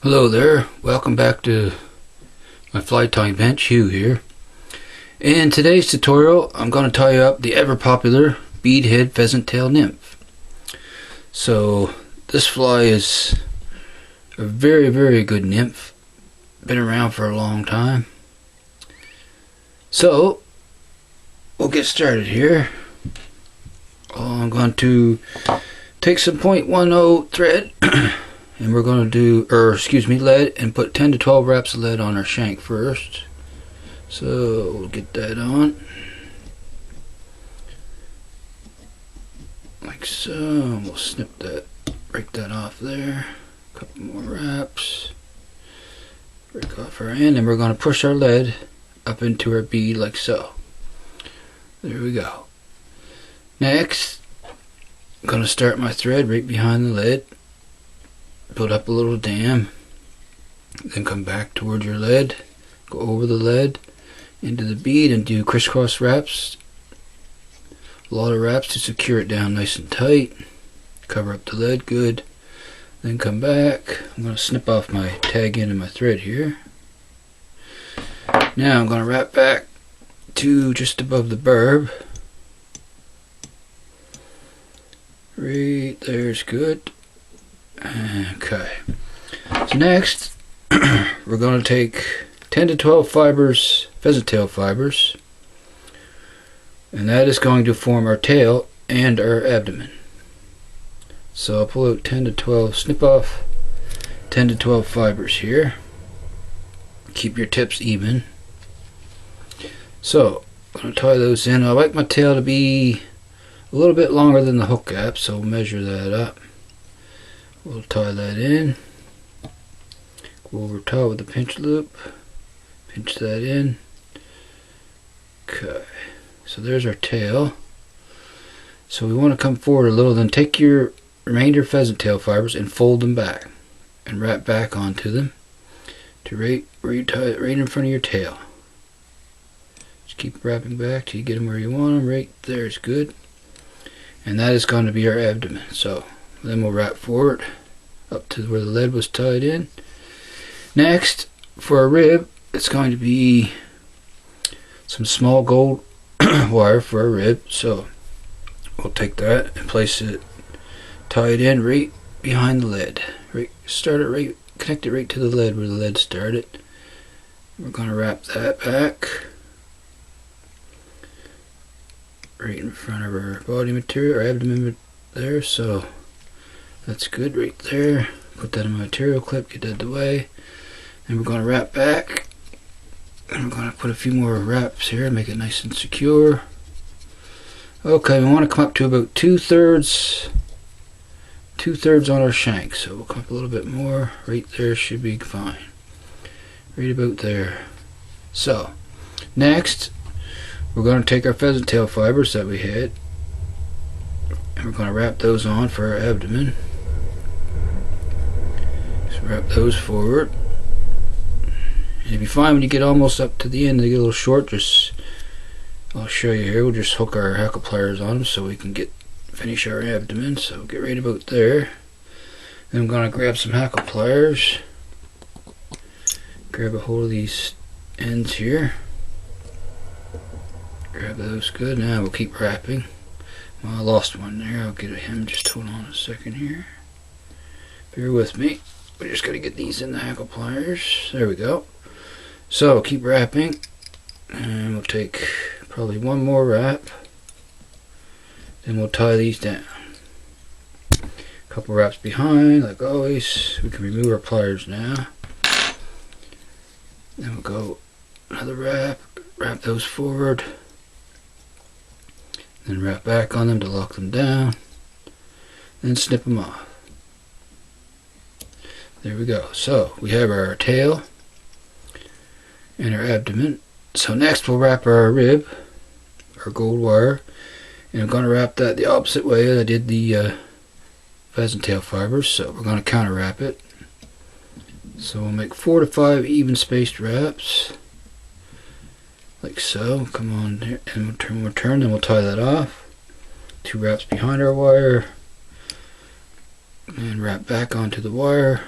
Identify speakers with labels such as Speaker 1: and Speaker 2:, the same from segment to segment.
Speaker 1: Hello there, welcome back to my fly tying bench. Hugh here. In today's tutorial I'm going to tie up the ever popular beadhead pheasant tail nymph. So this fly is a very good nymph, been around for a long time. So we'll get started here. I'm going to take some 0.10 thread and we're going to do, lead, and put 10 to 12 wraps of lead on our shank first. So we'll get that on. Like so. We'll snip that, break that off there. A couple more wraps. Break off our end, and we're going to push our lead up into our bead like so. There we go. Next, I'm going to start my thread right behind the lead. Build up a little dam, then come back towards your lead, go over the lead into the bead and do crisscross wraps, a lot of wraps to secure it down nice and tight. Cover up the lead good, then come back. I'm going to snip off my tag end of my thread here. Now I'm going to wrap back to just above the barb. Right there's good. Okay, so next we're going to take 10 to 12 fibers, pheasant tail fibers, and that is going to form our tail and our abdomen. So I'll pull out 10 to 12, snip off 10 to 12 fibers here. Keep your tips even. So I'm going to tie those in. I like my tail to be a little bit longer than the hook gap, so we'll measure that up. We'll tie that in, go over top with the pinch loop, pinch that in. Okay, so there's our tail. So we want to come forward a little, then take your remainder pheasant tail fibers and fold them back and wrap back onto them to right where you tie it, right in front of your tail. Just keep wrapping back till you get them where you want them. Right there is good, and that is going to be our abdomen. So then we'll wrap forward up to where the lead was tied in. Next, for our rib, it's going to be some small gold wire for our rib. So we'll take that and place it, tie it in right behind the lead. Connect it right to the lead where the lead started. We're going to wrap that back right in front of our body material, our abdomen there. So that's good right there. Put that in my material clip, get that out of the way. And we're going to wrap back. And we're going to put a few more wraps here, make it nice and secure. Okay, we want to come up to about two-thirds on our shank. So we'll come up a little bit more. Right there should be fine. Right about there. So, next, we're going to take our pheasant tail fibers that we had, and we're going to wrap those on for our abdomen. Wrap those forward, and if you find when you get almost up to the end they get a little short, just I'll show you here. We'll just hook our hackle pliers on them so we can finish our abdomen. So get right about there. Then I'm going to grab some hackle pliers, grab a hold of these ends here, grab those good. Now we'll keep wrapping. Well, I lost one there. I'll get him. Just hold on a second here. Bear with me. We just got to get these in the hackle pliers. There we go. So keep wrapping, and we'll take probably one more wrap. Then we'll tie these down. A couple wraps behind, like always. We can remove our pliers now. Then we'll go another wrap those forward, then wrap back on them to lock them down, then snip them off. There we go. So we have our tail and our abdomen. So next we'll wrap our rib, our gold wire, and I'm going to wrap that the opposite way as I did the pheasant tail fibers. So we're going to counter wrap it. So we'll make 4 to 5 even spaced wraps, like so. Come on here, and we'll turn, then we'll tie that off. 2 wraps behind our wire, and wrap back onto the wire.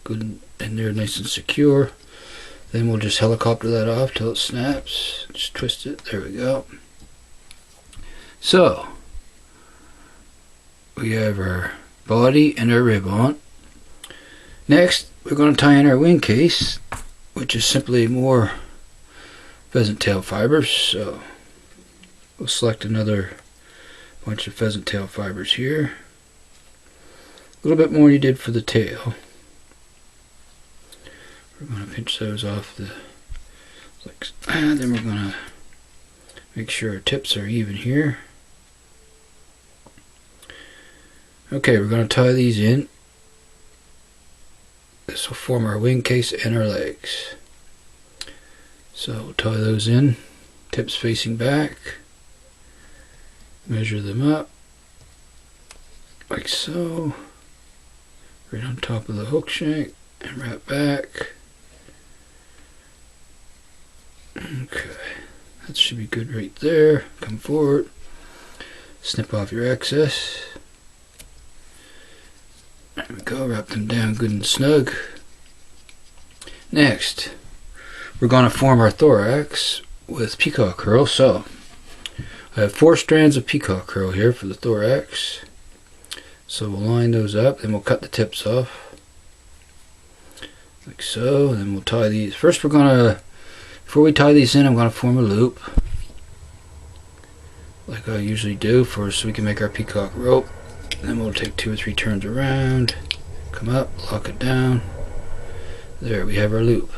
Speaker 1: good in there, nice and secure. Then we'll just helicopter that off till it snaps. Just twist it. There we go. So we have our body and our rib on. Next, we're going to tie in our wing case, which is simply more pheasant tail fibers. So we'll select another bunch of pheasant tail fibers here. A little bit more you did for the tail. We're going to pinch those off the, then we're going to make sure our tips are even here. Okay, we're going to tie these in. This will form our wing case and our legs. So we'll tie those in, tips facing back. Measure them up, like so. Right on top of the hook shank, and wrap back. Okay, that should be good right there. Come forward, snip off your excess. There we go, wrap them down good and snug. Next, we're going to form our thorax with peacock herl. So, I have 4 strands of peacock herl here for the thorax. So we'll line those up, then we'll cut the tips off. Like so, and then we'll tie these. First we're going to, before we tie these in, I'm going to form a loop. Like I usually do, so we can make our peacock rope. Then we'll take 2 or 3 turns around, come up, lock it down. There we have our loop.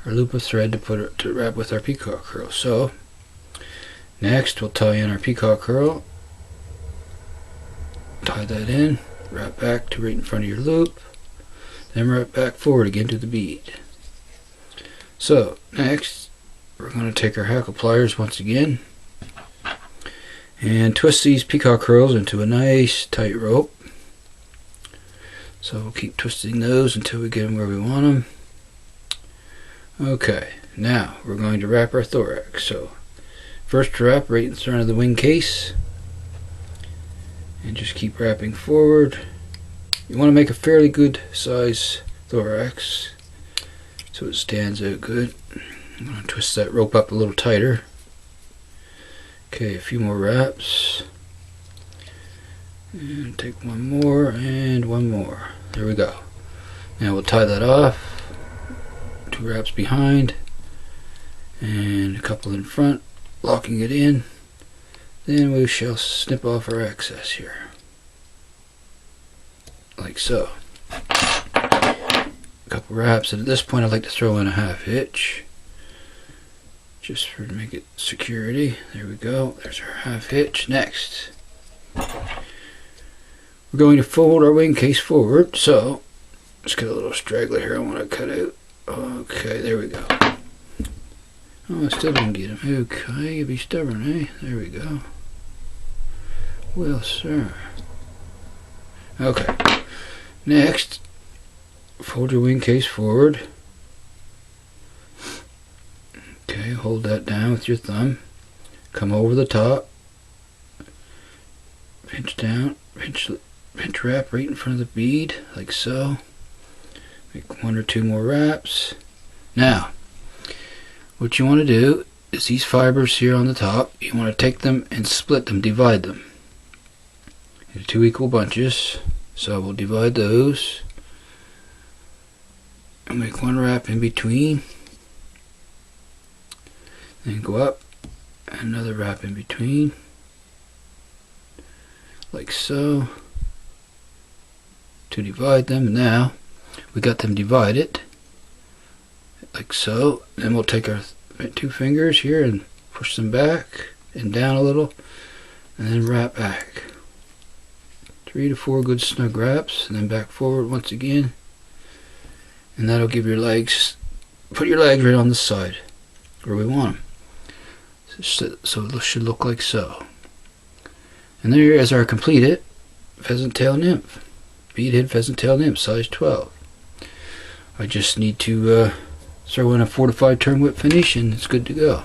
Speaker 1: Our loop of thread to wrap with our peacock herl. So, next we'll tie in our peacock herl. Tie that in, wrap back to right in front of your loop, then wrap back forward again to the bead. So next we're going to take our hackle pliers once again and twist these peacock herls into a nice tight rope. So we'll keep twisting those until we get them where we want them. Okay, now we're going to wrap our thorax. So first wrap right in front of the wing case. And just keep wrapping forward. You want to make a fairly good size thorax so it stands out good. I'm going to twist that rope up a little tighter. Okay, a few more wraps. And take one more and one more. There we go. Now we'll tie that off. 2 wraps behind and a couple in front, locking it in. Then we shall snip off our excess here, like so. A couple wraps, and at this point I'd like to throw in a half hitch, just to make it security. There we go, there's our half hitch. Next, we're going to fold our wing case forward, so let's get a little straggler here I want to cut out. Okay, there we go. Oh, I still didn't get him. Okay, you be stubborn, eh? There we go. Well, sir. Okay. Next, fold your wing case forward. Okay, hold that down with your thumb. Come over the top. Pinch down. Pinch wrap right in front of the bead, like so. Make 1 or 2 more wraps. Now, what you want to do is these fibers here on the top, you want to take them and split them, divide them into 2 equal bunches. So we'll divide those and make 1 wrap in between, then go up and another wrap in between, like so, to divide them. Now we got them divided like so. Then we'll take our 2 fingers here and push them back and down a little, and then wrap back. 3 to 4 good snug wraps, and then back forward once again, and that'll give your legs, put your legs right on the side where we want them. So it should look like so. And there is our completed pheasant tail nymph, bead-head pheasant tail nymph, size 12. I just need to throw in a 4 to 5 turn whip finish and it's good to go.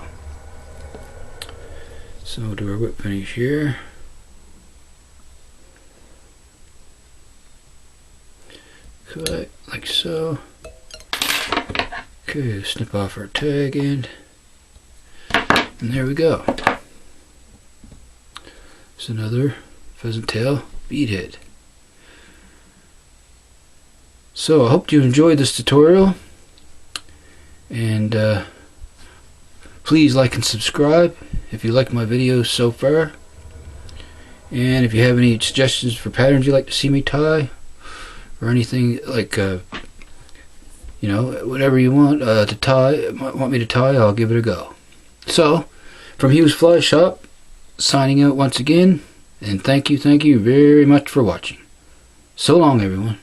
Speaker 1: So we'll do our whip finish here. Cut, like so. Okay, snip off our tag end, and there we go. It's another pheasant tail bead head. So I hope you enjoyed this tutorial, and please like and subscribe if you like my videos so far. And if you have any suggestions for patterns you'd like to see me tie, or anything like you know, whatever you want to tie, want me to tie, I'll give it a go. So, from Hugh's Fly Shop, signing out once again, and thank you very much for watching. So long, everyone.